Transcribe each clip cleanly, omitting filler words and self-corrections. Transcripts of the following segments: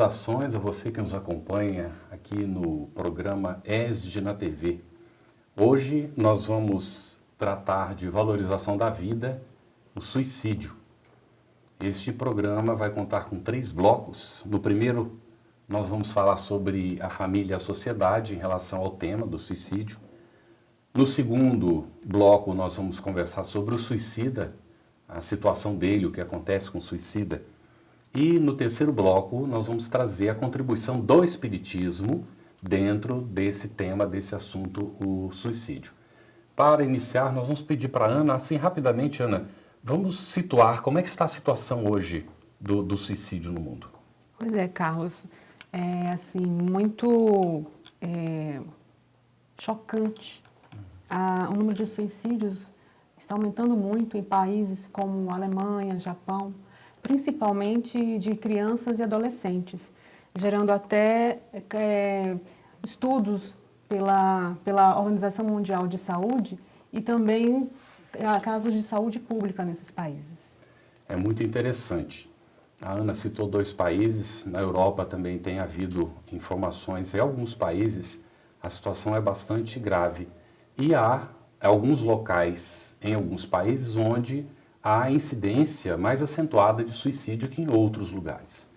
Saudações a você que nos acompanha aqui no programa ESD na TV. Hoje nós vamos tratar de valorização da vida, o suicídio. Este programa vai contar com 3 blocos. No primeiro, nós vamos falar sobre a família e a sociedade em relação ao tema do suicídio. No segundo bloco, nós vamos conversar sobre o suicida, a situação dele, o que acontece com o suicida. E no terceiro bloco, nós vamos trazer a contribuição do Espiritismo dentro desse tema, desse assunto, o suicídio. Para iniciar, nós vamos pedir para a Ana, assim rapidamente, Ana, vamos situar como é que está a situação hoje do suicídio no mundo. Pois é, Carlos, assim, muito chocante. O número de suicídios está aumentando muito em países como Alemanha, Japão, principalmente de crianças e adolescentes, gerando até estudos pela Organização Mundial de Saúde e também casos de saúde pública nesses países. É muito interessante. A Ana citou 2 países, na Europa também tem havido informações, em alguns países a situação é bastante grave. E há alguns locais, em alguns países, onde há incidência mais acentuada de suicídio que em outros lugares.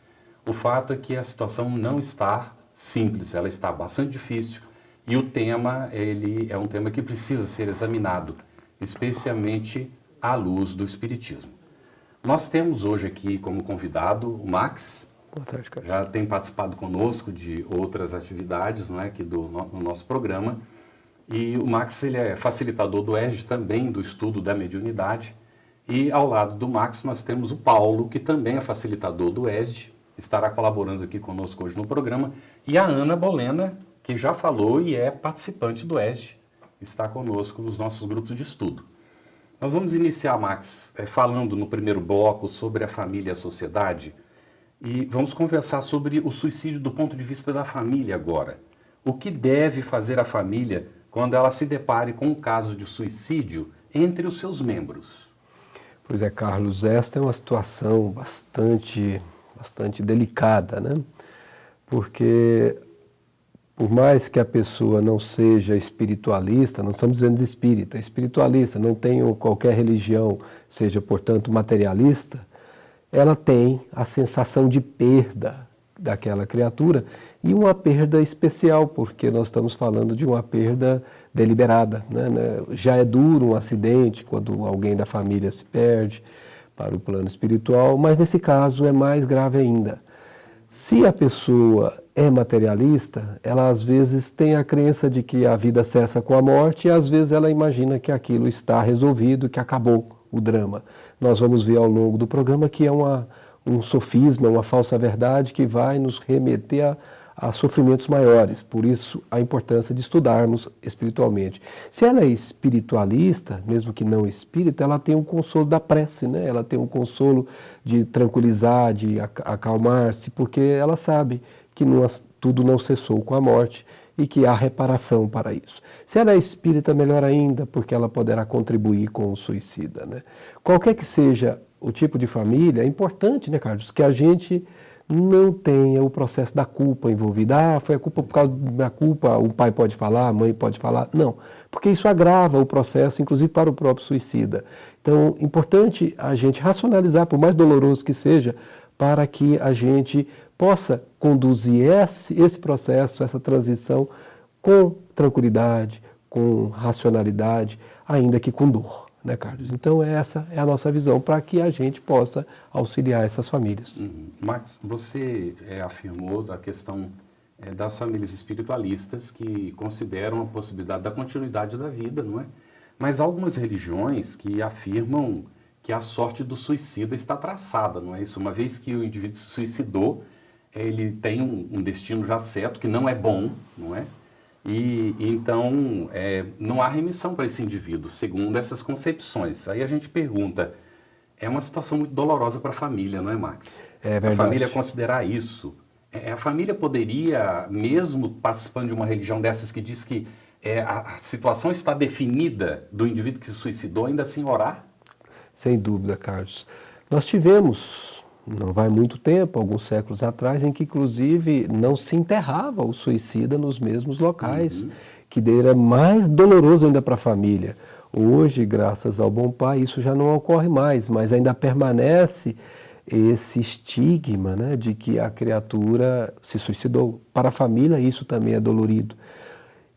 O fato é que a situação não está simples, ela está bastante difícil e o tema, ele é um tema que precisa ser examinado, especialmente à luz do Espiritismo. Nós temos hoje aqui como convidado o Max. Boa tarde, cara. Já tem participado conosco de outras atividades, não é, aqui no nosso programa. E o Max, ele é facilitador do ESD também, do estudo da mediunidade. E ao lado do Max nós temos o Paulo, que também é facilitador do ESD, estará colaborando aqui conosco hoje no programa. E a Ana Bolena, que já falou e é participante do ESD, está conosco nos nossos grupos de estudo. Nós vamos iniciar, Max, falando no primeiro bloco sobre a família e a sociedade. E vamos conversar sobre o suicídio do ponto de vista da família agora. O que deve fazer a família quando ela se depare com um caso de suicídio entre os seus membros? Pois é, Carlos, esta é uma situação bastante delicada, né? Porque, por mais que a pessoa não seja espiritualista, não estamos dizendo espírita, espiritualista, não tenha qualquer religião, seja, portanto, materialista, ela tem a sensação de perda daquela criatura e uma perda especial, porque nós estamos falando de uma perda deliberada, né? Já é duro um acidente quando alguém da família se perde para o plano espiritual, mas nesse caso é mais grave ainda. Se a pessoa é materialista, ela às vezes tem a crença de que a vida cessa com a morte e às vezes ela imagina que aquilo está resolvido, que acabou o drama. Nós vamos ver ao longo do programa que é um sofisma, uma falsa verdade que vai nos remeter a sofrimentos maiores. Por isso, a importância de estudarmos espiritualmente. Se ela é espiritualista, mesmo que não espírita, ela tem um consolo da prece, né? Ela tem um consolo de tranquilizar, de acalmar-se, porque ela sabe que tudo não cessou com a morte e que há reparação para isso. Se ela é espírita, melhor ainda, porque ela poderá contribuir com o suicida, né? Qualquer que seja o tipo de família, é importante, né, Carlos, que a gente não tenha o processo da culpa envolvida. Foi a culpa por causa da culpa, o pai pode falar, a mãe pode falar. Não, porque isso agrava o processo, inclusive para o próprio suicida. Então, importante a gente racionalizar, por mais doloroso que seja, para que a gente possa conduzir esse processo, essa transição com tranquilidade, com racionalidade, ainda que com dor, né, Carlos? Então essa é a nossa visão para que a gente possa auxiliar essas famílias. Max, você afirmou da questão das famílias espiritualistas que consideram a possibilidade da continuidade da vida, não é? Mas há algumas religiões que afirmam que a sorte do suicida está traçada, não é isso? Uma vez que o indivíduo se suicidou, ele tem um destino já certo, que não é bom, não é? E então não há remissão para esse indivíduo, segundo essas concepções. Aí a gente pergunta, é uma situação muito dolorosa para a família, não é, Max? É verdade. A família considerar isso. A família poderia, mesmo participando de uma religião dessas que diz que a situação está definida do indivíduo que se suicidou, ainda assim orar? Sem dúvida, Carlos. Nós tivemos não vai muito tempo, alguns séculos atrás, em que inclusive não se enterrava o suicida nos mesmos locais, que era mais doloroso ainda para a família. Hoje, graças ao Bom Pai, isso já não ocorre mais, mas ainda permanece esse estigma, né, de que a criatura se suicidou. Para a família, isso também é dolorido.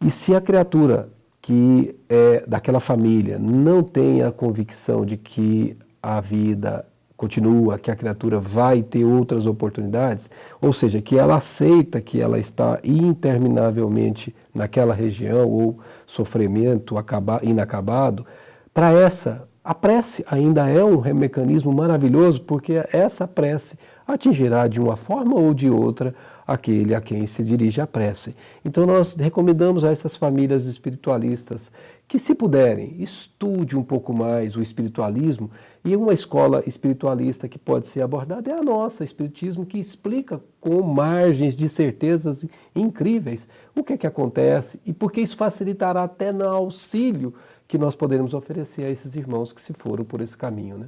E se a criatura que é daquela família não tem a convicção de que a vida continua, que a criatura vai ter outras oportunidades, ou seja, que ela aceita que ela está interminavelmente naquela região ou sofrimento inacabado, para essa, a prece ainda é um mecanismo maravilhoso, porque essa prece atingirá de uma forma ou de outra aquele a quem se dirige a prece. Então nós recomendamos a essas famílias espiritualistas que, se puderem, estude um pouco mais o espiritualismo, e uma escola espiritualista que pode ser abordada é a nossa, Espiritismo, que explica com margens de certezas incríveis o que é que acontece e porque isso facilitará até no auxílio que nós poderemos oferecer a esses irmãos que se foram por esse caminho, né?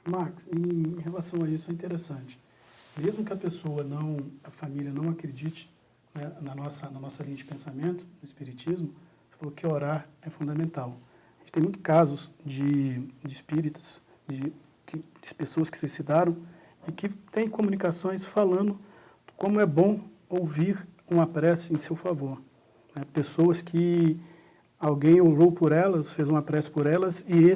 Max, em relação a isso é interessante. Mesmo que a família não acredite, né, na nossa linha de pensamento, no Espiritismo, você falou que orar é fundamental. A gente tem muitos casos de espíritas, de pessoas que se suicidaram e que têm comunicações falando como é bom ouvir uma prece em seu favor. Né? Pessoas que alguém orou por elas, fez uma prece por elas e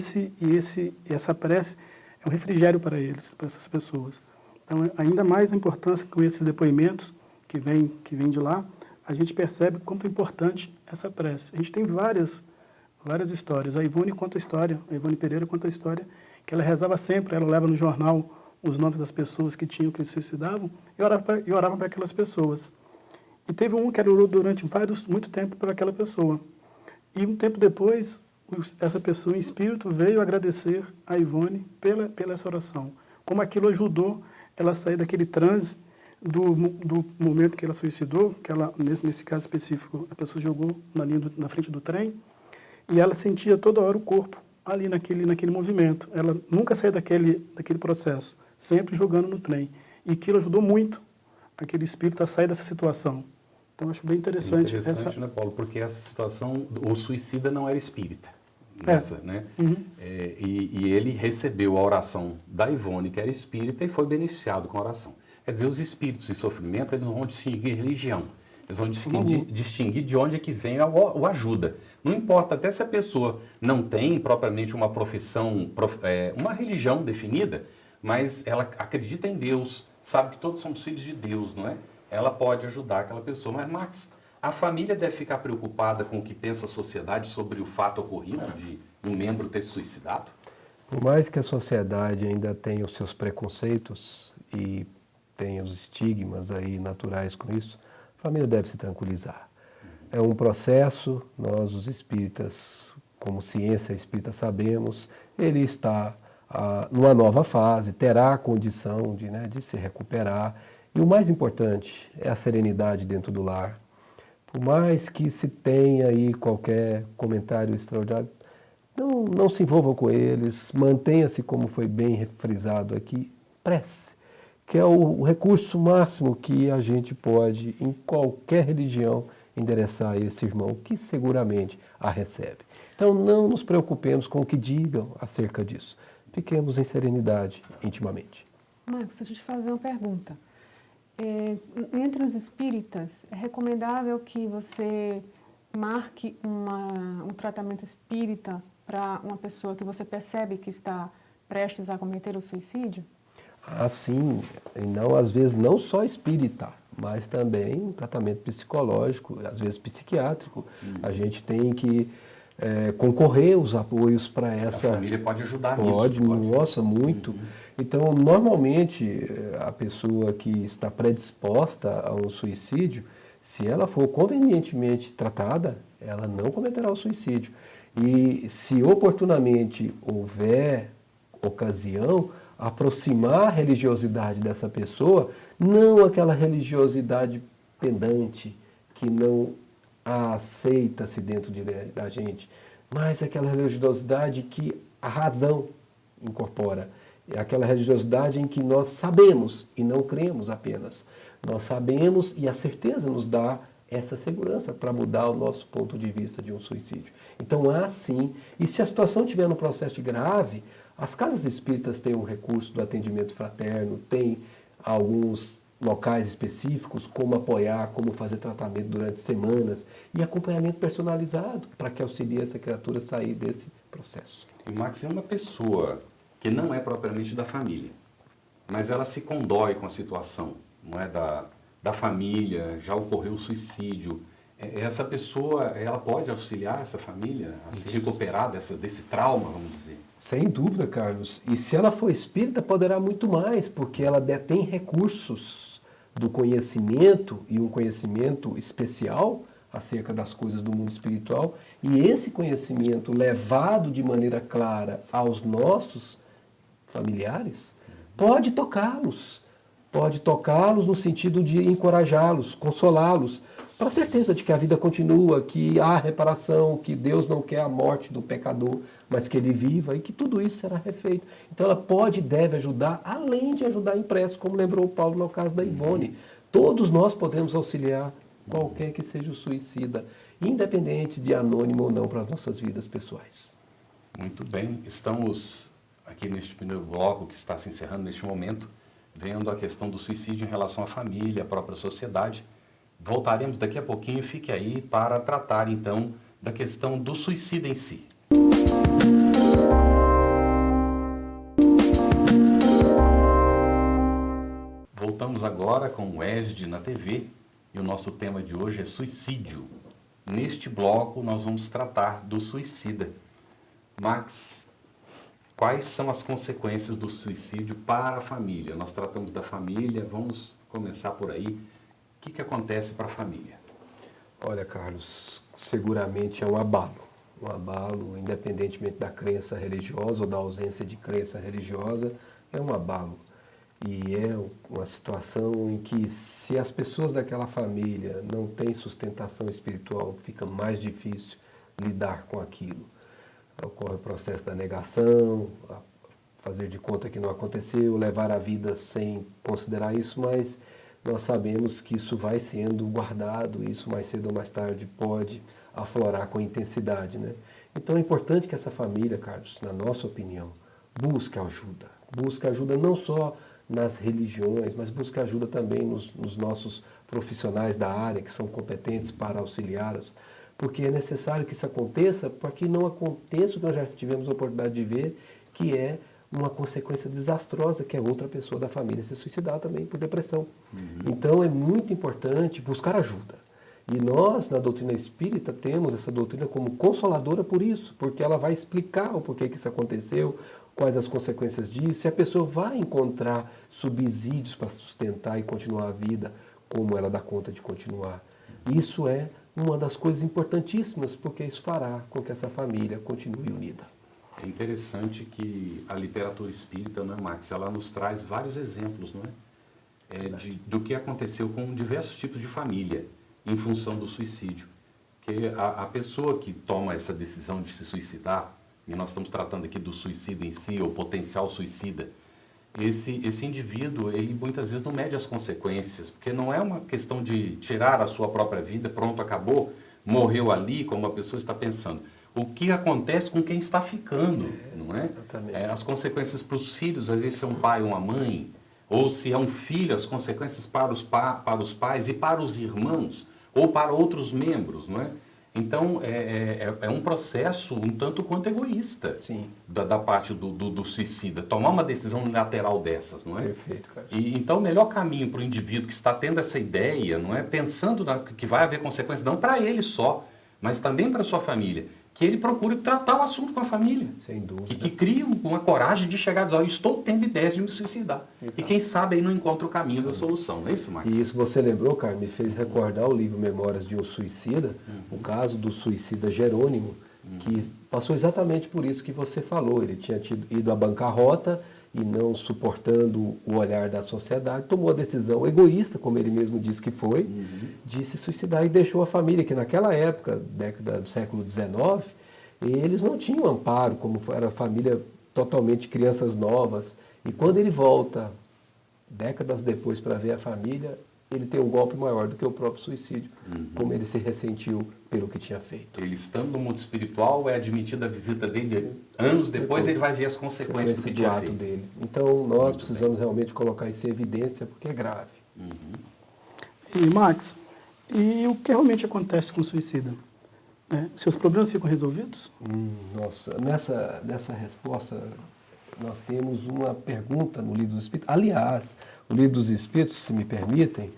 essa prece é um refrigério para eles, para essas pessoas. Então, ainda mais a importância com esses depoimentos que vem de lá, a gente percebe quanto é importante essa prece. A gente tem várias histórias. A Ivone conta a história, a Ivone Pereira conta a história que ela rezava sempre, ela leva no jornal os nomes das pessoas que se suicidavam e orava para aquelas pessoas. E teve um que ela orou durante muito tempo por aquela pessoa. E um tempo depois, essa pessoa em espírito veio agradecer a Ivone pela essa oração. Como aquilo ajudou ela a sair daquele transe do momento que ela suicidou, que ela, nesse caso específico, a pessoa jogou na frente do trem, e ela sentia toda hora o corpo ali naquele movimento. Ela nunca saía daquele processo, sempre jogando no trem. E aquilo ajudou muito aquele espírito a sair dessa situação. Então, acho bem interessante. Interessante, né, Paulo? Porque essa situação, o suicida não era espírita. Né? E ele recebeu a oração da Ivone, que era espírita, e foi beneficiado com a oração. Quer dizer, os espíritos em sofrimento, eles não vão distinguir religião. Eles vão distinguir de onde é que vem o ajuda. Não importa, até se a pessoa não tem propriamente uma profissão, uma religião definida, mas ela acredita em Deus, sabe que todos somos filhos de Deus, não é? Ela pode ajudar aquela pessoa. Mas, Max, a família deve ficar preocupada com o que pensa a sociedade sobre o fato ocorrido de um membro ter se suicidado? Por mais que a sociedade ainda tenha os seus preconceitos e tenha os estigmas aí naturais com isso, a família deve se tranquilizar. É um processo, nós os espíritas, como ciência espírita sabemos, ele está numa nova fase, terá a condição de se recuperar. E o mais importante é a serenidade dentro do lar. Por mais que se tenha aí qualquer comentário extraordinário, não se envolva com eles, mantenha-se, como foi bem frisado aqui, prece, que é o recurso máximo que a gente pode, em qualquer religião, endereçar a esse irmão, que seguramente a recebe. Então não nos preocupemos com o que digam acerca disso. Fiquemos em serenidade intimamente. Marcos, deixa eu te fazer uma pergunta. Entre os espíritas, é recomendável que você marque um tratamento espírita para uma pessoa que você percebe que está prestes a cometer o suicídio? Sim, e não, às vezes não só espírita, mas também um tratamento psicológico, às vezes psiquiátrico. A gente tem que concorrer os apoios para essa... A família pode ajudar nisso. Nossa, muito. Então, normalmente, a pessoa que está predisposta a um suicídio, se ela for convenientemente tratada, ela não cometerá o suicídio. E se oportunamente houver ocasião, aproximar a religiosidade dessa pessoa, não aquela religiosidade pedante, que não aceita-se dentro da gente, mas aquela religiosidade que a razão incorpora. É aquela religiosidade em que nós sabemos e não cremos apenas. Nós sabemos e a certeza nos dá essa segurança para mudar o nosso ponto de vista de um suicídio. Então há sim, e se a situação estiver no processo de grave, as casas espíritas têm um recurso do atendimento fraterno, tem alguns locais específicos, como apoiar, como fazer tratamento durante semanas e acompanhamento personalizado para que auxilie essa criatura a sair desse processo. E Max é uma pessoa que não é propriamente da família, mas ela se condói com a situação, não é da família, já ocorreu o suicídio. Essa pessoa, ela pode auxiliar essa família a se recuperar desse trauma, vamos dizer? Sem dúvida, Carlos. E se ela for espírita, poderá muito mais, porque ela detém recursos do conhecimento e um conhecimento especial acerca das coisas do mundo espiritual. E esse conhecimento levado de maneira clara aos nossos familiares pode tocá-los. Pode tocá-los no sentido de encorajá-los, consolá-los, para a certeza de que a vida continua, que há reparação, que Deus não quer a morte do pecador, mas que ele viva e que tudo isso será refeito. Então ela pode e deve ajudar, além de ajudar impresso, como lembrou Paulo no caso da Ivone. Todos nós podemos auxiliar qualquer que seja o suicida, independente de anônimo ou não para as nossas vidas pessoais. Muito bem, estamos aqui neste primeiro bloco que está se encerrando neste momento, vendo a questão do suicídio em relação à família, à própria sociedade. Voltaremos daqui a pouquinho, fique aí para tratar então da questão do suicídio em si. Voltamos agora com o ESD na TV e o nosso tema de hoje é suicídio. Neste bloco nós vamos tratar do suicida. Max, quais são as consequências do suicídio para a família? Nós tratamos da família, vamos começar por aí. O que acontece para a família? Olha, Carlos, seguramente é um abalo, independentemente da crença religiosa ou da ausência de crença religiosa, é um abalo. E é uma situação em que, se as pessoas daquela família não têm sustentação espiritual, fica mais difícil lidar com aquilo. Ocorre o processo da negação, fazer de conta que não aconteceu, levar a vida sem considerar isso, mas nós sabemos que isso vai sendo guardado, e isso mais cedo ou mais tarde pode aflorar com intensidade, né? Então é importante que essa família, Carlos, na nossa opinião, busque ajuda não só nas religiões, mas busque ajuda também nos nossos profissionais da área, que são competentes para auxiliá-los, porque é necessário que isso aconteça, para que não aconteça o que nós já tivemos a oportunidade de ver, que é uma consequência desastrosa, que é outra pessoa da família se suicidar também por depressão. Então é muito importante buscar ajuda. E nós, na doutrina espírita, temos essa doutrina como consoladora por isso, porque ela vai explicar o porquê que isso aconteceu, quais as consequências disso, e a pessoa vai encontrar subsídios para sustentar e continuar a vida como ela dá conta de continuar. Isso é uma das coisas importantíssimas, porque isso fará com que essa família continue unida. É interessante que a literatura espírita, não é, Max? Ela nos traz vários exemplos, não é? Do que aconteceu com diversos tipos de família em função do suicídio. Que a pessoa que toma essa decisão de se suicidar, e nós estamos tratando aqui do suicídio em si, ou potencial suicida, esse indivíduo, ele muitas vezes não mede as consequências, porque não é uma questão de tirar a sua própria vida, pronto, acabou, morreu ali, como a pessoa está pensando. O que acontece com quem está ficando, não é? As consequências para os filhos, às vezes se é um pai ou uma mãe, ou se é um filho, as consequências para os pais e para os irmãos, ou para outros membros, não é? Então, é um processo um tanto quanto egoísta. Sim. Da parte do suicida, tomar uma decisão unilateral dessas, não é? Perfeito, cara. Então, o melhor caminho para o indivíduo que está tendo essa ideia, não é? Pensando que vai haver consequências, não para ele só, mas também para a sua família, que ele procure tratar o assunto com a família. Sem dúvida. Que crie uma coragem de chegar e dizer, eu estou tendo ideias de me suicidar. Exato. E quem sabe aí não encontra o caminho da solução, não é isso, Max? E isso você lembrou, cara, me fez recordar o livro Memórias de um Suicida, o caso do suicida Jerônimo, que passou exatamente por isso que você falou. Ele tinha ido à bancarrota e, não suportando o olhar da sociedade, tomou a decisão egoísta, como ele mesmo disse que foi, de se suicidar, e deixou a família, que naquela época, década do século XIX, eles não tinham amparo, como era a família totalmente crianças novas, E quando ele volta, décadas depois, para ver a família, ele tem um golpe maior do que o próprio suicídio, como ele se ressentiu pelo que tinha feito. Ele estando no mundo espiritual, é admitida a visita dele, anos depois ele vai ver as consequências do que do tinha ato feito. dele. Então, nós precisamos realmente colocar isso em evidência, porque é grave. E, Max, e o que realmente acontece com o suicida? Seus problemas ficam resolvidos? Nossa, nessa resposta, nós temos uma pergunta no Livro dos Espíritos. Aliás, o Livro dos Espíritos, se me permitem,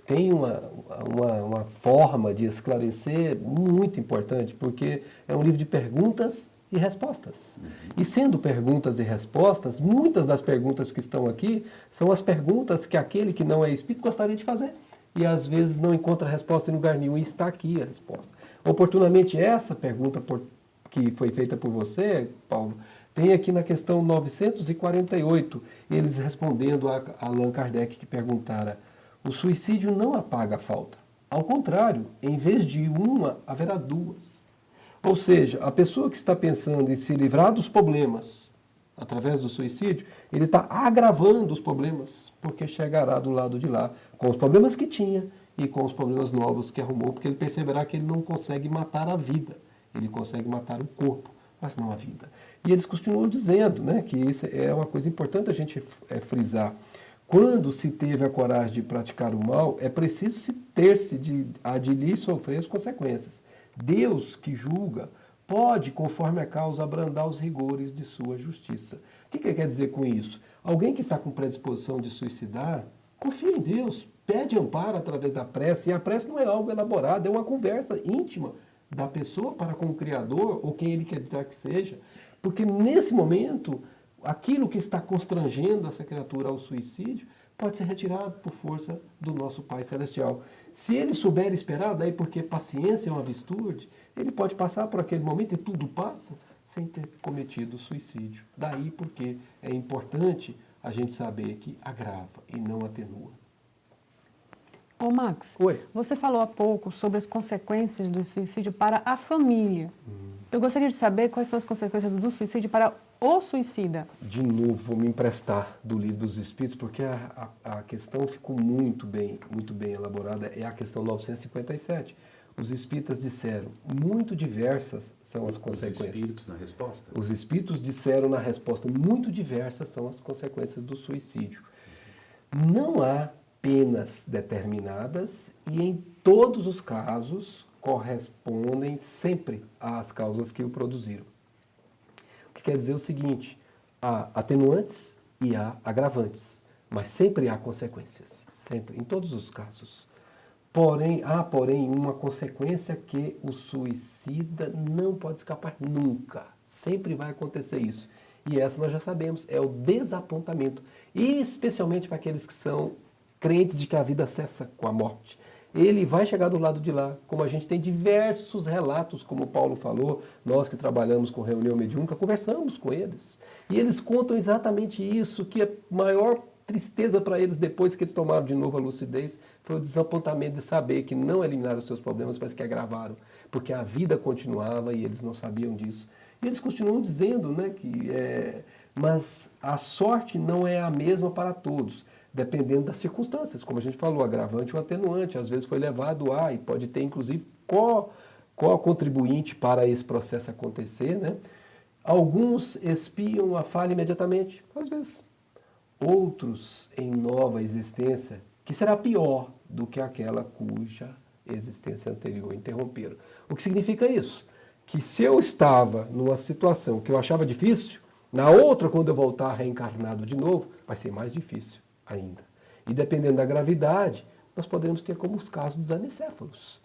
tem uma forma de esclarecer muito importante, porque é um livro de perguntas e respostas. E sendo perguntas e respostas, muitas das perguntas que estão aqui são as perguntas que aquele que não é espírito gostaria de fazer. E às vezes não encontra resposta em lugar nenhum, e está aqui a resposta. Oportunamente, essa pergunta que foi feita por você, Paulo, tem aqui na questão 948, eles respondendo a Allan Kardec, que perguntara: o suicídio não apaga a falta. Ao contrário, em vez de uma, haverá duas. Ou seja, a pessoa que está pensando em se livrar dos problemas através do suicídio, ele está agravando os problemas, porque chegará do lado de lá com os problemas que tinha e com os problemas novos que arrumou, porque ele perceberá que ele não consegue matar a vida, ele consegue matar o corpo, mas não a vida. E eles continuam dizendo, né, que isso é uma coisa importante a gente frisar. Quando se teve a coragem de praticar o mal, é preciso se ter-se de adilir e sofrer as consequências. Deus, que julga, pode, conforme a causa, abrandar os rigores de sua justiça. O que ele quer dizer com isso? Alguém que está com predisposição de suicidar, confia em Deus, pede amparo através da prece, e a prece não é algo elaborado, é uma conversa íntima da pessoa para com o Criador, ou quem ele quer que seja, porque nesse momento, aquilo que está constrangendo essa criatura ao suicídio pode ser retirado por força do nosso Pai Celestial. Se ele souber esperar, daí porque paciência é uma virtude, ele pode passar por aquele momento e tudo passa sem ter cometido suicídio. Daí porque é importante a gente saber que agrava e não atenua. Ô Max, Oi. você falou há pouco sobre as consequências do suicídio para a família. Eu gostaria de saber quais são as consequências do suicídio para o suicida. De novo, vou me emprestar do Livro dos Espíritos, porque a questão ficou muito bem elaborada, é a questão 957. Os espíritas disseram, muito diversas são as consequências. Os espíritos na resposta? Os espíritos disseram na resposta, muito diversas são as consequências do suicídio. Não há penas determinadas e em todos os casos correspondem sempre às causas que o produziram. O que quer dizer o seguinte, há atenuantes e há agravantes, mas sempre há consequências, sempre, em todos os casos. Há, porém, uma consequência que o suicida não pode escapar nunca. Sempre vai acontecer isso. E essa nós já sabemos, é o desapontamento. E especialmente para aqueles que são crentes de que a vida cessa com a morte. Ele vai chegar do lado de lá, como a gente tem diversos relatos, como o Paulo falou, nós que trabalhamos com reunião mediúnica, conversamos com eles. E eles contam exatamente isso, que a maior tristeza para eles depois que eles tomaram de novo a lucidez foi o desapontamento de saber que não eliminaram os seus problemas, mas que agravaram, porque a vida continuava e eles não sabiam disso. E eles continuam dizendo, né, mas a sorte não é a mesma para todos, dependendo das circunstâncias, como a gente falou, agravante ou atenuante, às vezes foi levado a, e pode ter inclusive qual contribuinte para esse processo acontecer, né? Alguns expiam a falha imediatamente, às vezes. Outros em nova existência, que será pior do que aquela cuja existência anterior interromperam. O que significa isso? Que se eu estava numa situação que eu achava difícil, na outra, quando eu voltar reencarnado de novo, vai ser mais difícil ainda. E dependendo da gravidade, nós podemos ter como os casos dos anicéfalos.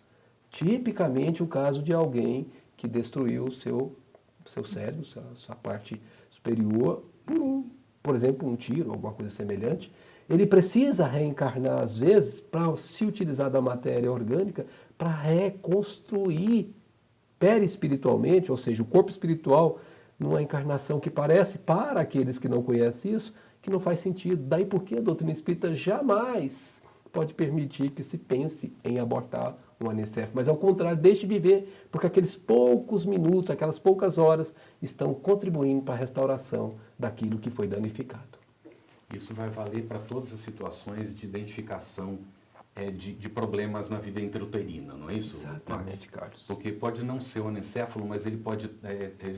Tipicamente o caso de alguém que destruiu o seu cérebro, sua parte superior, por exemplo, um tiro, alguma coisa semelhante. Ele precisa reencarnar, às vezes, para se utilizar da matéria orgânica para reconstruir perispiritualmente, ou seja, o corpo espiritual, numa encarnação que parece, para aqueles que não conhecem isso, que não faz sentido. Daí porque a doutrina espírita jamais pode permitir que se pense em abortar um anencefalo, mas ao contrário, deixe viver, porque aqueles poucos minutos, aquelas poucas horas estão contribuindo para a restauração daquilo que foi danificado. Isso vai valer para todas as situações de identificação de problemas na vida intrauterina, não é isso, Exatamente, Max? Carlos. Porque pode não ser um anencefalo, mas ele pode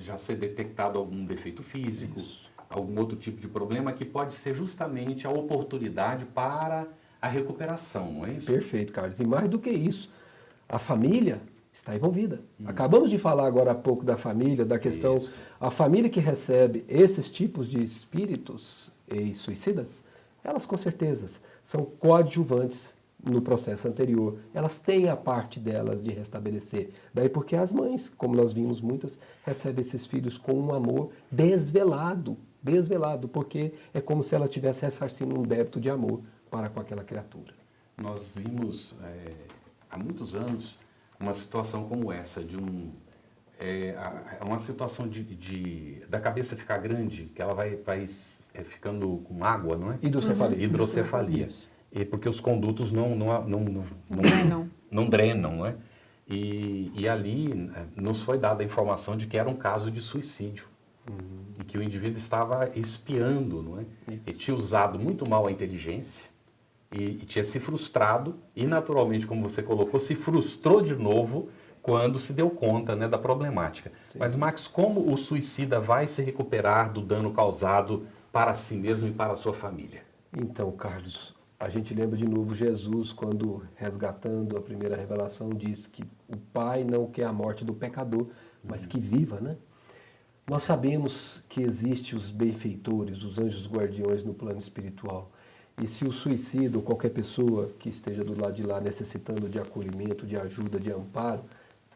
já ser detectado algum defeito físico, algum outro tipo de problema que pode ser justamente a oportunidade para a recuperação, não é isso? Perfeito, Carlos. E mais do que isso, a família está envolvida. Acabamos de falar agora há pouco da família, da questão, Isso. a família que recebe esses tipos de espíritos e suicidas, elas com certeza são coadjuvantes no processo anterior. Elas têm a parte delas de restabelecer. Daí porque as mães, como nós vimos muitas, recebem esses filhos com um amor desvelado, porque é como se ela estivesse ressarcindo um débito de amor para com aquela criatura. Nós vimos há muitos anos uma situação como essa, de uma situação da cabeça ficar grande, que ela vai ficando com água, não é? Hidrocefalia. Hidrocefalia. E porque os condutos não drenam, não é? E ali nos foi dada a informação de que era um caso de suicídio. E que o indivíduo estava espiando, não é? E tinha usado muito mal a inteligência e tinha se frustrado e, naturalmente, como você colocou, se frustrou de novo quando se deu conta, né, da problemática. Sim. Mas, Max, como o suicida vai se recuperar do dano causado para si mesmo e para a sua família? Então, Carlos, a gente lembra de novo Jesus, quando, resgatando a primeira revelação, diz que o Pai não quer a morte do pecador, mas que viva, né? Nós sabemos que existem os benfeitores, os anjos guardiões no plano espiritual. E se o suicida ou qualquer pessoa que esteja do lado de lá necessitando de acolhimento, de ajuda, de amparo,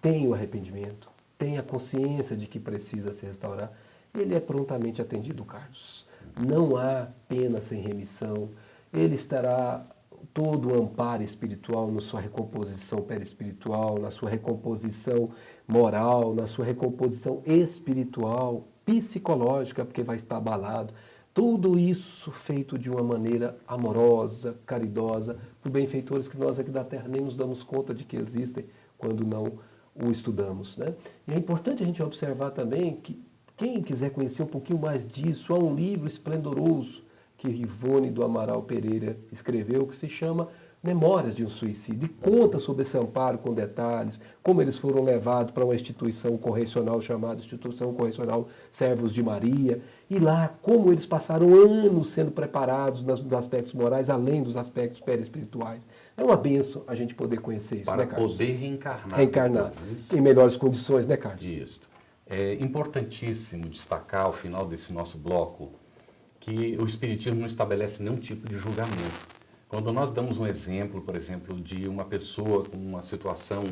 tem o arrependimento, tem a consciência de que precisa se restaurar, ele é prontamente atendido, Carlos. Não há pena sem remissão, ele estará todo o amparo espiritual na sua recomposição perispiritual, na sua recomposição moral, na sua recomposição espiritual, psicológica, porque vai estar abalado. Tudo isso feito de uma maneira amorosa, caridosa, por benfeitores que nós aqui da Terra nem nos damos conta de que existem quando não o estudamos, né? E é importante a gente observar também que quem quiser conhecer um pouquinho mais disso, há um livro esplendoroso que Ivone do Amaral Pereira escreveu, que se chama Memórias de um Suicídio, e conta sobre esse amparo com detalhes, como eles foram levados para uma instituição correcional chamada Instituição Correcional Servos de Maria, e lá como eles passaram anos sendo preparados nos aspectos morais, além dos aspectos perispirituais. É uma bênção a gente poder conhecer isso, para né, Carlos? poder reencarnar. Reencarnar em melhores condições, né, Carlos? Isso. É importantíssimo destacar, ao final desse nosso bloco, que o Espiritismo não estabelece nenhum tipo de julgamento. Quando nós damos um exemplo, por exemplo, de uma pessoa com uma situação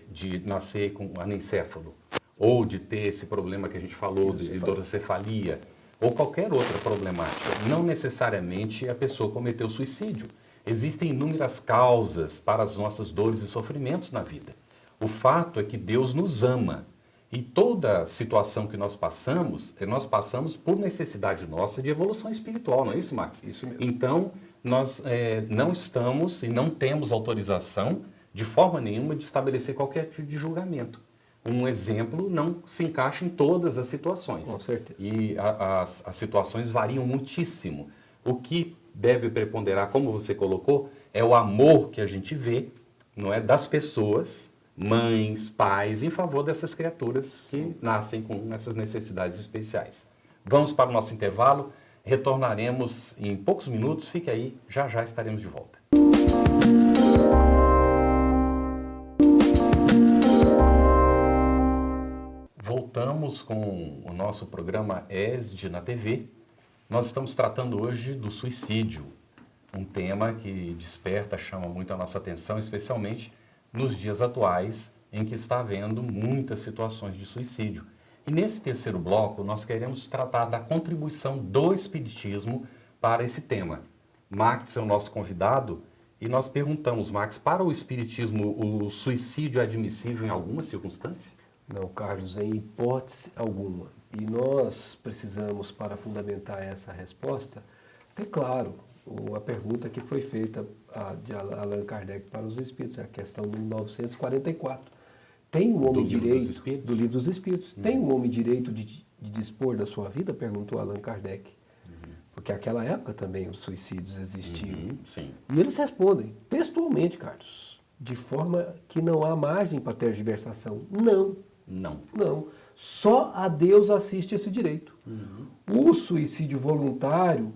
de nascer com anencefalo, ou de ter esse problema que a gente falou, de hidrocefalia, ou qualquer outra problemática, não necessariamente a pessoa cometeu suicídio. Existem inúmeras causas para as nossas dores e sofrimentos na vida. O fato é que Deus nos ama. E toda situação que nós passamos por necessidade nossa de evolução espiritual, não é isso, Max? Isso mesmo. Então, nós não estamos e não temos autorização, de forma nenhuma, de estabelecer qualquer tipo de julgamento. Um exemplo não se encaixa em todas as situações. Com certeza. E as situações variam muitíssimo. O que deve preponderar, como você colocou, é o amor que a gente vê, não é, das pessoas, mães, pais, em favor dessas criaturas que nascem com essas necessidades especiais. Vamos para o nosso intervalo, retornaremos em poucos minutos, fique aí, já já estaremos de volta. Voltamos com o nosso programa ESD na TV. Nós estamos tratando hoje do suicídio, um tema que desperta, chama muito a nossa atenção, especialmente nos dias atuais, em que está havendo muitas situações de suicídio. E nesse terceiro bloco, nós queremos tratar da contribuição do Espiritismo para esse tema. Max é o nosso convidado e nós perguntamos, Max, para o Espiritismo, o suicídio é admissível em alguma circunstância? Não, Carlos, em hipótese alguma. E nós precisamos, para fundamentar essa resposta, ter claro uma pergunta que foi feita de Allan Kardec para os espíritos, a questão do 1944. Tem um homem direito do Livro dos Espíritos. Tem um homem direito de dispor da sua vida? Perguntou Allan Kardec. Porque naquela época também os suicídios existiam. Sim. E eles respondem textualmente, Carlos, de forma que não há margem para tergiversação. Não. Não. Só a Deus assiste esse direito. O suicídio voluntário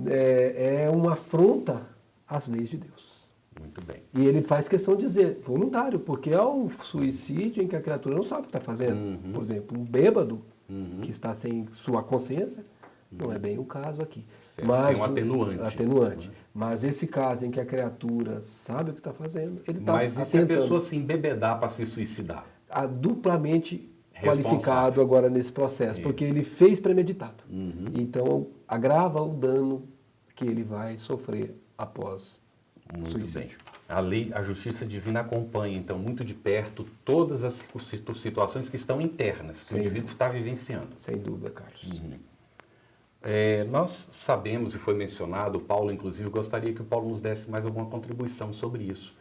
é uma afronta às leis de Deus. Muito bem. E ele faz questão de dizer voluntário, porque é um suicídio em que a criatura não sabe o que está fazendo. Por exemplo, um bêbado que está sem sua consciência, não é bem o caso aqui. Mas tem um atenuante. Atenuante. Mas esse caso em que a criatura sabe o que está fazendo, ele está Mas e se a pessoa se embebedar para se suicidar? Duplamente qualificado agora nesse processo, porque ele fez premeditado. Então, agrava o dano que ele vai sofrer após o suicídio. Bem. A justiça divina acompanha, então, muito de perto todas as situações que estão internas, que o indivíduo está vivenciando. Sem dúvida, Carlos. Nós sabemos, e foi mencionado, o Paulo, inclusive, gostaria que o Paulo nos desse mais alguma contribuição sobre isso.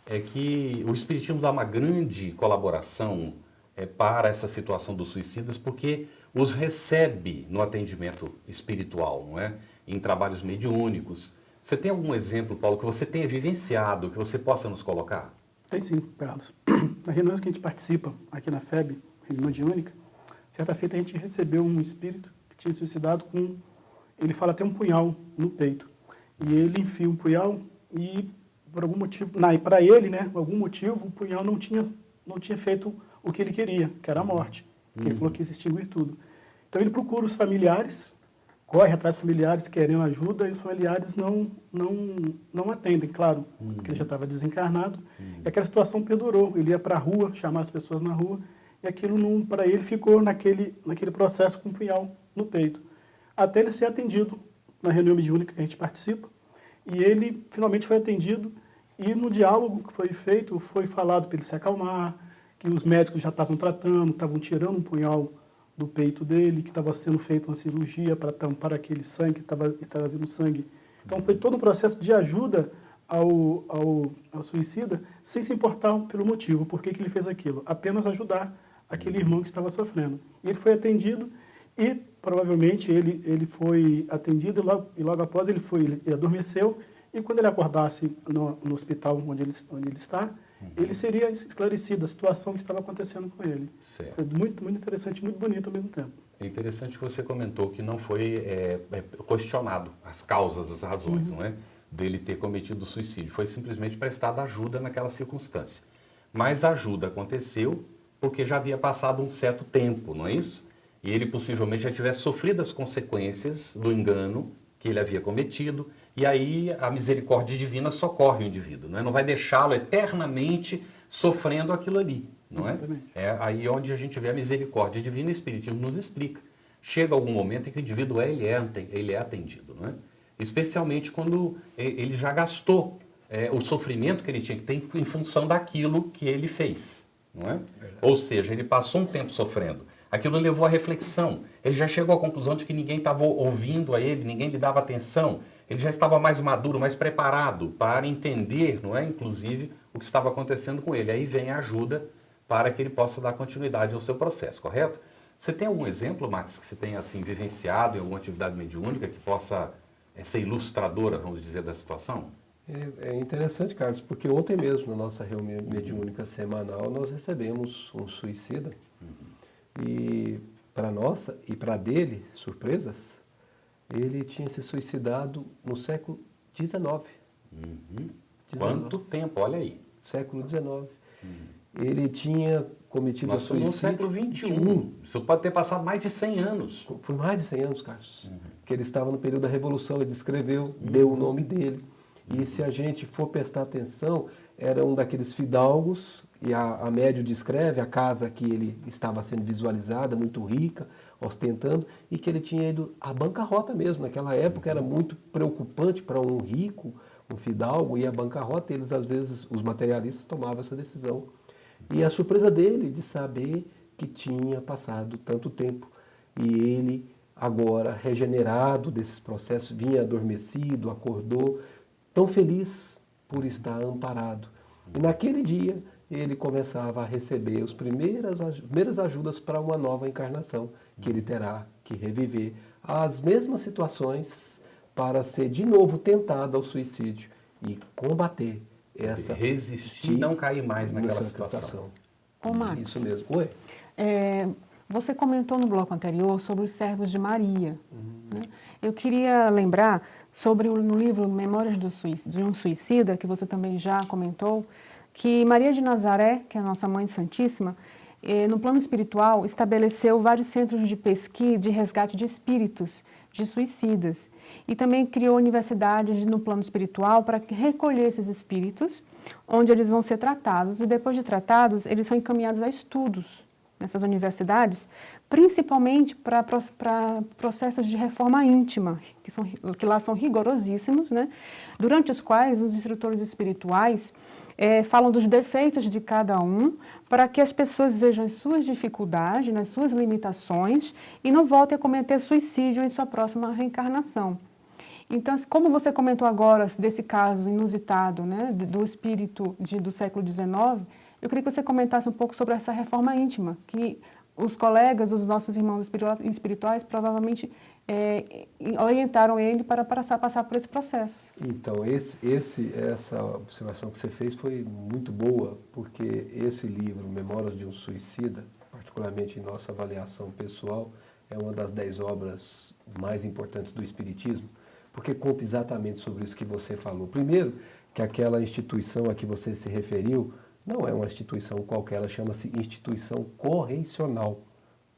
É que o Espiritismo dá uma grande colaboração para essa situação dos suicidas, porque os recebe no atendimento espiritual, não é? Em trabalhos mediúnicos. Você tem algum exemplo, Paulo, que você tenha vivenciado, que você possa nos colocar? Tem sim, Carlos. Nas reuniões que a gente participa aqui na FEB, reunião mediúnica, certa feita a gente recebeu um espírito que tinha suicidado com, ele fala, até um punhal no peito. E ele enfia um punhal e, por algum motivo, para ele, né, por algum motivo, o punhal não tinha feito o que ele queria, que era a morte. Ele falou que ia se extinguir tudo. Então ele procura os familiares, corre atrás dos familiares querendo ajuda, e os familiares não atendem, claro, porque ele já estava desencarnado. E aquela situação perdurou. Ele ia para a rua, chamar as pessoas na rua, e aquilo, para ele, ficou naquele processo com um punhal no peito. Até ele ser atendido na reunião mediúnica que a gente participa, e ele finalmente foi atendido, e no diálogo que foi feito, foi falado para ele se acalmar, que os médicos já estavam tratando, estavam tirando um punhal do peito dele, que estava sendo feita uma cirurgia para tampar aquele sangue, que estava vindo sangue. Então foi todo um processo de ajuda ao suicida, sem se importar pelo motivo, por que ele fez aquilo. Apenas ajudar aquele irmão que estava sofrendo. E ele foi atendido e provavelmente ele foi atendido e logo após ele adormeceu, e quando ele acordasse no hospital onde ele está, ele seria esclarecido a situação que estava acontecendo com ele. Certo. Foi muito, muito interessante, muito bonito ao mesmo tempo. É interessante que você comentou que não foi questionado as causas, as razões, não é? Dele ter cometido o suicídio. Foi simplesmente prestada ajuda naquela circunstância. Mas a ajuda aconteceu porque já havia passado um certo tempo, não é isso? E ele possivelmente já tivesse sofrido as consequências do engano que ele havia cometido, e aí a misericórdia divina socorre o indivíduo, não é? Não vai deixá-lo eternamente sofrendo aquilo ali, não é? É aí onde a gente vê a misericórdia divina, e o Espiritismo nos explica. Chega algum momento em que o indivíduo ele é atendido, não é? Especialmente quando ele já gastou o sofrimento que ele tinha que ter em função daquilo que ele fez, não é? Ou seja, ele passou um tempo sofrendo. Aquilo levou à reflexão. Ele já chegou à conclusão de que ninguém estava ouvindo a ele, ninguém lhe dava atenção. Ele já estava mais maduro, mais preparado para entender, não é, inclusive, o que estava acontecendo com ele. Aí vem a ajuda para que ele possa dar continuidade ao seu processo, correto? Você tem algum exemplo, Max, que você tenha assim, vivenciado em alguma atividade mediúnica que possa ser ilustradora, vamos dizer, da situação? É interessante, Carlos, porque ontem mesmo, na nossa reunião mediúnica semanal, nós recebemos um suicida. E para nossa e para dele, surpresas, ele tinha se suicidado no século XIX. Quanto tempo, olha aí. Século XIX. Ele tinha cometido Nós estamos no século XXI. Isso pode ter passado mais de 100 anos. Por mais de 100 anos, Carlos. Porque ele estava no período da Revolução, ele descreveu, deu o nome dele. E se a gente for prestar atenção, era um daqueles fidalgos, e a médio descreve a casa que ele estava sendo visualizada, muito rica, ostentando, e que ele tinha ido à bancarrota mesmo. Naquela época era muito preocupante para um rico, um fidalgo, ir à bancarrota, eles às vezes, os materialistas tomavam essa decisão. E a surpresa dele de saber que tinha passado tanto tempo, e ele agora regenerado desses processos, vinha adormecido, acordou, tão feliz por estar amparado. E naquele dia ele começava a receber as primeiras ajudas para uma nova encarnação, que ele terá que reviver as mesmas situações para ser de novo tentado ao suicídio e combater essa... Resistir e não cair mais naquela nessa situação. Ô, Max, Isso mesmo. Oi? você comentou no bloco anterior sobre os servos de Maria. Né? Eu queria lembrar sobre no livro Memórias de um Suicida, que você também já comentou, que Maria de Nazaré, que é a nossa Mãe Santíssima, no plano espiritual estabeleceu vários centros de pesquisa, de resgate de espíritos, de suicidas. E também criou universidades no plano espiritual para recolher esses espíritos, onde eles vão ser tratados. E depois de tratados, eles são encaminhados a estudos nessas universidades, principalmente para processos de reforma íntima, que lá são rigorosíssimos, né? Durante os quais os instrutores espirituais falam dos defeitos de cada um, para que as pessoas vejam as suas dificuldades, as suas limitações e não voltem a cometer suicídio em sua próxima reencarnação. Então, como você comentou agora desse caso inusitado, né, do espírito do século XIX, eu queria que você comentasse um pouco sobre essa reforma íntima, que os colegas, os nossos irmãos espirituais, provavelmente orientaram ele para passar por esse processo. Então, essa observação que você fez foi muito boa, porque esse livro, Memórias de um Suicida, particularmente em nossa avaliação pessoal, é uma das 10 obras mais importantes do Espiritismo, porque conta exatamente sobre isso que você falou. Primeiro, que aquela instituição a que você se referiu não é uma instituição qualquer, ela chama-se instituição correicional.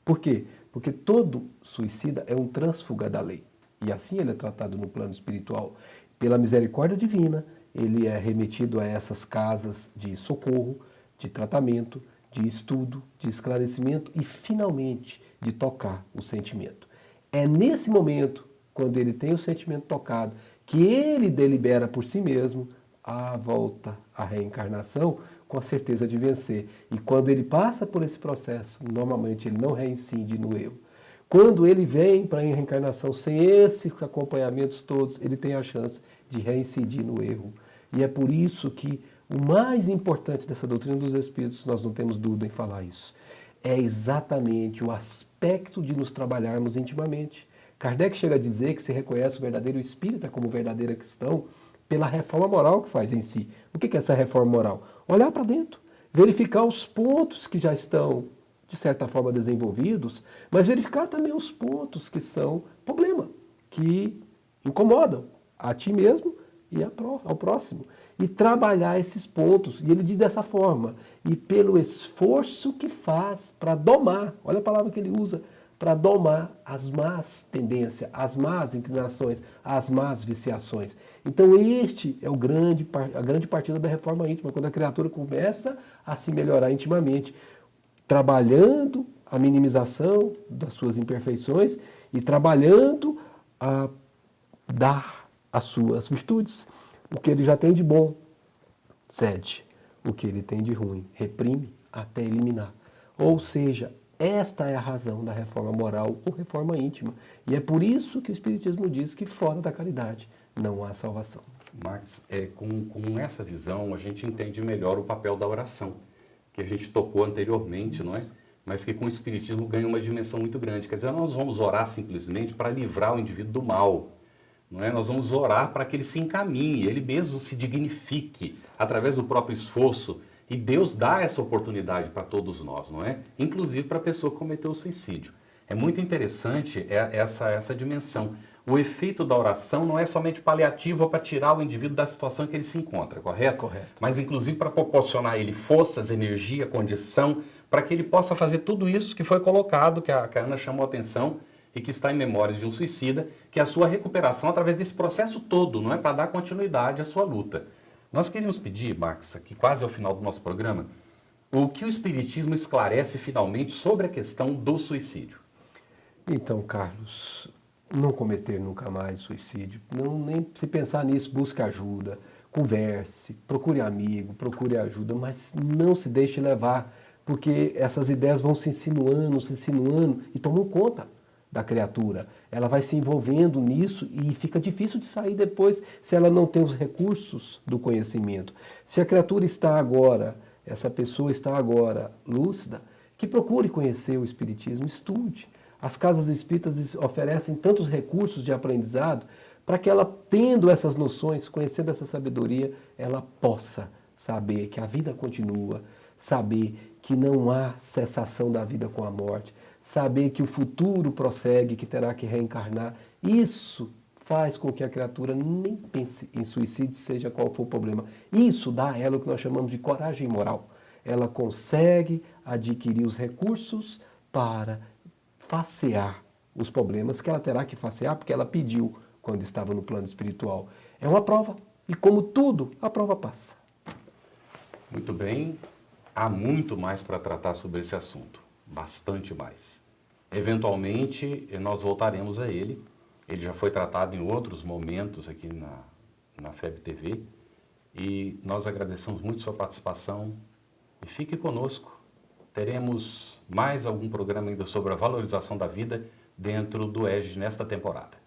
Por quê? Porque todo suicida é um trânsfuga da lei. E assim ele é tratado no plano espiritual. Pela misericórdia divina, ele é remetido a essas casas de socorro, de tratamento, de estudo, de esclarecimento e, finalmente, de tocar o sentimento. É nesse momento, quando ele tem o sentimento tocado, que ele delibera por si mesmo a volta à reencarnação com a certeza de vencer. E quando ele passa por esse processo, normalmente ele não reincide no erro. Quando ele vem para a reencarnação sem esses acompanhamentos todos, ele tem a chance de reincidir no erro. E é por isso que o mais importante dessa doutrina dos Espíritos, nós não temos dúvida em falar isso, é exatamente o aspecto de nos trabalharmos intimamente. Kardec chega a dizer que se reconhece o verdadeiro espírita como verdadeiro cristão pela reforma moral que faz em si. O que é essa reforma moral? Olhar para dentro, verificar os pontos que já estão, de certa forma, desenvolvidos, mas verificar também os pontos que são problema, que incomodam a ti mesmo e ao próximo. E trabalhar esses pontos. E ele diz dessa forma, e pelo esforço que faz para domar, olha a palavra que ele usa, para domar as más tendências, as más inclinações, as más viciações. Então este é a grande partida da reforma íntima, quando a criatura começa a se melhorar intimamente, trabalhando a minimização das suas imperfeições e trabalhando a dar as suas virtudes. O que ele já tem de bom, cede. O que ele tem de ruim, reprime até eliminar. Ou seja, esta é a razão da reforma moral ou reforma íntima. E é por isso que o Espiritismo diz que fora da caridade não há salvação. Max, com essa visão a gente entende melhor o papel da oração, que a gente tocou anteriormente, não é? Mas que com o Espiritismo ganha uma dimensão muito grande. Quer dizer, nós vamos orar simplesmente para livrar o indivíduo do mal. Não é? Nós vamos orar para que ele se encaminhe, ele mesmo se dignifique através do próprio esforço. E Deus dá essa oportunidade para todos nós, não é? Inclusive para a pessoa que cometeu o suicídio. É muito interessante essa dimensão. O efeito da oração não é somente paliativo para tirar o indivíduo da situação em que ele se encontra, correto? Correto. Mas inclusive para proporcionar a ele forças, energia, condição, para que ele possa fazer tudo isso que foi colocado, que a Ana chamou a atenção e que está em Memórias de um Suicida, que é a sua recuperação através desse processo todo, não é? Para dar continuidade à sua luta. Nós queríamos pedir, Max, aqui quase ao final do nosso programa, o que o Espiritismo esclarece finalmente sobre a questão do suicídio. Então, Carlos, não cometer nunca mais suicídio, nem se pensar nisso, busque ajuda, converse, procure amigo, procure ajuda, mas não se deixe levar, porque essas ideias vão se insinuando e tomam conta da criatura. Ela vai se envolvendo nisso e fica difícil de sair depois se ela não tem os recursos do conhecimento. Se a criatura está agora, essa pessoa está agora lúcida, que procure conhecer o Espiritismo, estude. As casas espíritas oferecem tantos recursos de aprendizado para que ela, tendo essas noções, conhecendo essa sabedoria, ela possa saber que a vida continua, saber que não há cessação da vida com a morte, saber que o futuro prossegue, que terá que reencarnar. Isso faz com que a criatura nem pense em suicídio, seja qual for o problema. Isso dá a ela o que nós chamamos de coragem moral. Ela consegue adquirir os recursos para facear os problemas que ela terá que facear, porque ela pediu quando estava no plano espiritual. É uma prova, e como tudo, a prova passa. Muito bem, há muito mais para tratar sobre esse assunto, bastante mais. Eventualmente, nós voltaremos a ele. Ele já foi tratado em outros momentos aqui na FEB TV. E nós agradecemos muito sua participação. E fique conosco. Teremos mais algum programa ainda sobre a valorização da vida dentro do ESG nesta temporada.